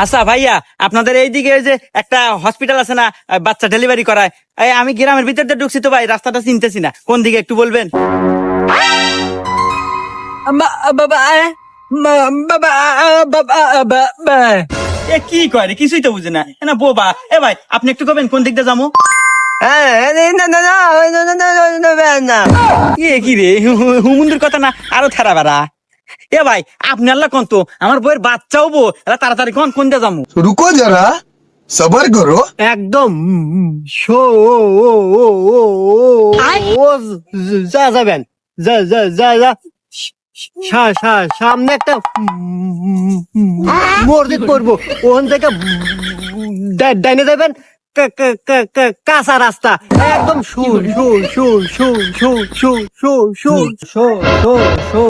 আচ্ছা ভাইয়া, আপনাদের এইদিকে ওই যে একটা হসপিটাল আছে না, বাচ্চা ডেলিভারি করায়? আমি গ্রামের ভিতর দিয়ে ঢুকছি তো ভাই, রাস্তাটা চিনতেছি না, কোন দিকে একটু বলবেন? এ কি করে, কিছুই তো বুঝে না বোবা। এ ভাই, আপনি একটু কবেন কোন দিক দিয়ে যাবো? কি রে, হুমুন্দির কথা না আরো থেরা বেড়া। এ ভাই, আপনি আল্লাহ কোন তো, আমার বইয়ের বাচ্চা হবো, তাড়াতাড়ি কোন দিয়ে যাবো? रुको जरा सबर करो। একদম শো ও ও ও ও ও যা যাবেন, যা যা যা যা সামনে একটা মসজিদ পড়বো, ওখান থেকে ডাইনে যাবেন, কাঁচা রাস্তা, একদম শু শু শু শু শু শু শু শু শু শু শু